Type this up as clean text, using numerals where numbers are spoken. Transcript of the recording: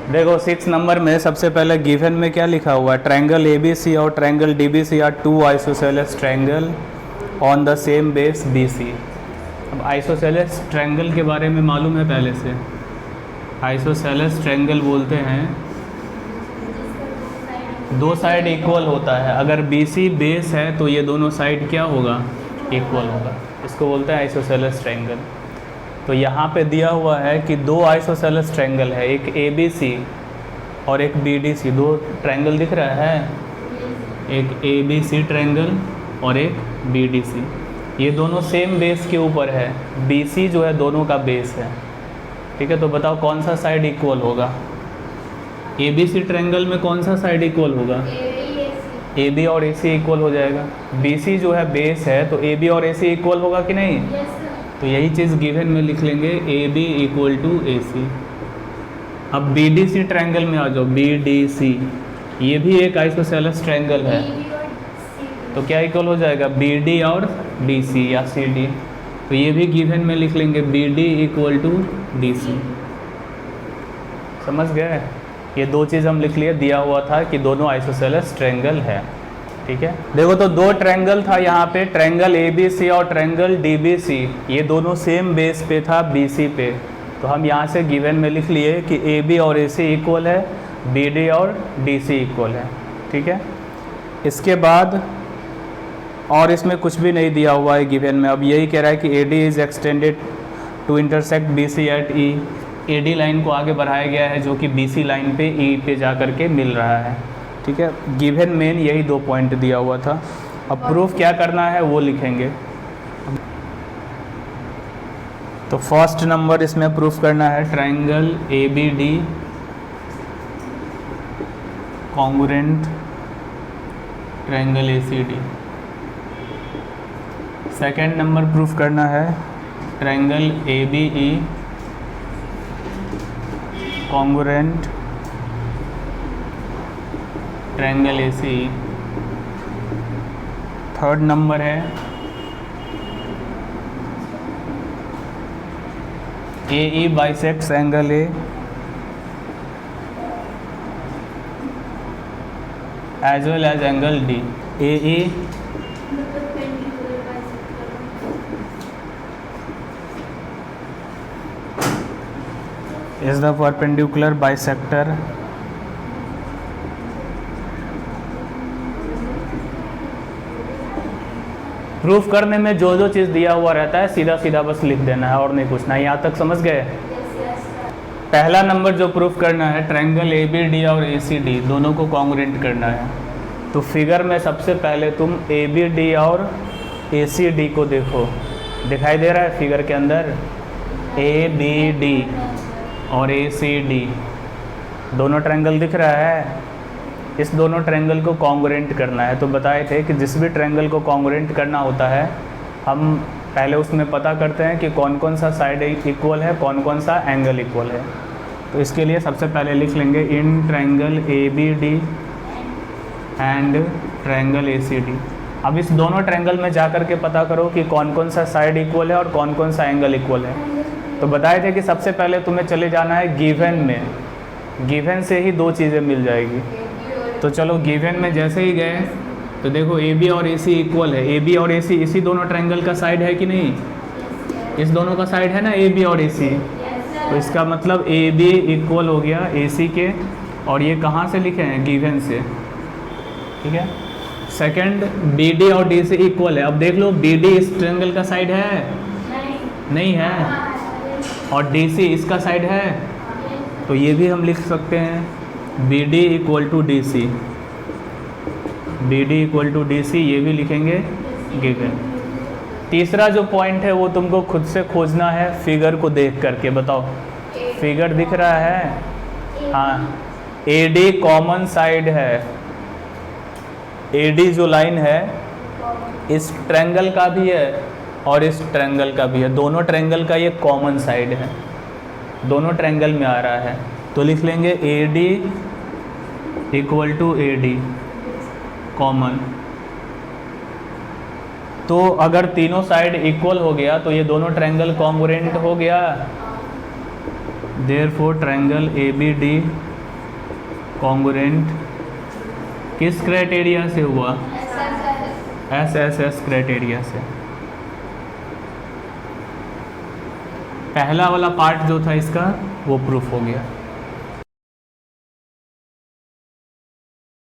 देखो 6 नंबर में सबसे पहले गिवन में क्या लिखा हुआ है, ट्रायंगल ABC और triangle DBC are two isosceles triangle on the same base BC। अब आइसोसेलेस ट्रायंगल के बारे में मालूम है पहले से। आइसोसेलेस ट्रायंगल बोलते हैं दो साइड इक्वल होता है। अगर BC बेस है तो ये दोनों साइड क्या होगा, इक्वल होगा। इसको बोलते हैं आइसोसेलेस ट्रायंगल। तो यहाँ पे दिया हुआ है कि दो आइसोसेलेस ट्रायंगल है, एक ABC और एक BDC। दो ट्रायंगल दिख रहा है, एक ABC ट्रायंगल और एक BDC। ये दोनों सेम बेस के ऊपर है। BC जो है दोनों का बेस है, ठीक है। तो बताओ कौन सा साइड इक्वल होगा। ABC ट्रायंगल में कौन सा साइड इक्वल होगा, AB और AC इक्वल हो जाएगा। BC जो है बेस है तो AB और AC इक्वल होगा कि नहीं। तो यही चीज़ गिवन में लिख लेंगे, AB इक्वल टू AC। अब BDC ट्रायंगल में आ जाओ, BDC ये भी एक आइसोसेलेस ट्रायंगल है। तो क्या इक्वल हो जाएगा, BD और DC या CD। तो ये भी गिवन में लिख लेंगे, BD इक्वल टू DC। समझ गए। ये दो चीज़ हम लिख लिए, दिया हुआ था कि दोनों आइसोसेलेस ट्रायंगल है, ठीक है। देखो तो दो ट्रायंगल था यहाँ पे, ट्रायंगल ABC और ट्रायंगल DBC। ये दोनों सेम बेस पे था, BC पे। तो हम यहाँ से गिवन में लिख लिए कि AB और AC इक्वल है, BD और DC इक्वल है, ठीक है। इसके बाद और इसमें कुछ भी नहीं दिया हुआ है गिवन में। अब यही कह रहा है कि AD is extended to intersect BC at E। AD line को आगे बढ़ाया गया है जो कि BC लाइन पे E पे जा कर के मिल रहा है, ठीक है। गिवन मेन यही दो पॉइंट दिया हुआ था। अब प्रूफ क्या करना है वो लिखेंगे। तो फर्स्ट नंबर इसमें प्रूफ करना है, triangle ABD congruent triangle ACD। Second number proof करना है, triangle ABE congruent triangle ACE। Third number है AE bisects angle A as well as angle D। AE is the perpendicular bisector proof करने में जो जो चीज़ दिया हुआ रहता है सीधा सीधा बस लिख देना है और नहीं पूछना है। यहाँ तक समझ गए। पहला नंबर जो प्रूफ करना है, ट्रायंगल ABD और ACD दोनों को कॉन्ग्रुएंट करना है। तो फिगर में सबसे पहले तुम ABD और ACD को देखो, दिखाई दे रहा है फिगर के अंदर। ABD और ACD दोनों ट्रायंगल दिख रहा है। इस दोनों ट्रायंगल को कॉन्ग्रुएंट करना है। तो बताए थे कि जिस भी ट्रायंगल को कॉन्ग्रुएंट करना होता है हम पहले उसमें पता करते हैं कि कौन कौन सा साइड इक्वल है, कौन कौन सा एंगल इक्वल है। तो इसके लिए सबसे पहले लिख लेंगे in triangle ABD and triangle ACD। अब इस दोनों ट्रायंगल में जा कर के पता करो कि कौन कौन सा साइड इक्वल है और कौन कौन सा एंगल इक्वल है। तो बताए थे कि सबसे पहले तुम्हें चले जाना है गिवन में, गिवन से ही दो चीज़ें मिल जाएगी। तो चलो गिवन में जैसे ही गए तो देखो AB और AC इक्वल है। AB और AC इसी दोनों ट्रायंगल का साइड है कि नहीं, इस दोनों का साइड है ना AB और AC। तो इसका मतलब AB इक्वल हो गया AC के, और ये कहाँ से लिखे हैं, गिवन से, ठीक है। सेकंड BD और DC इक्वल है। अब देख लो BD इस ट्रायंगल का साइड है, नहीं है, और DC इसका साइड है। तो ये भी हम लिख सकते हैं BD equal to DC, BD equal to DC, ये भी लिखेंगे गिवन। तीसरा जो पॉइंट है वो तुमको खुद से खोजना है फिगर को देख करके। बताओ फिगर दिख रहा है, हाँ। AD कॉमन साइड है, AD जो लाइन है इस ट्रायंगल का भी है और इस ट्रायंगल का भी है। दोनों ट्रायंगल का ये कॉमन साइड है, दोनों ट्रायंगल में आ रहा है। तो लिख लेंगे AD equal to AD common. तो अगर तीनों साइड इक्वल हो गया तो ये दोनों ट्रायंगल कॉन्ग्रुएंट हो गया। देयरफॉर ट्रायंगल ABD कॉन्ग्रुएंट किस क्राइटेरिया से हुआ? SSS क्राइटेरिया से। पहला वाला पार्ट जो था इसका वो प्रूफ हो गया।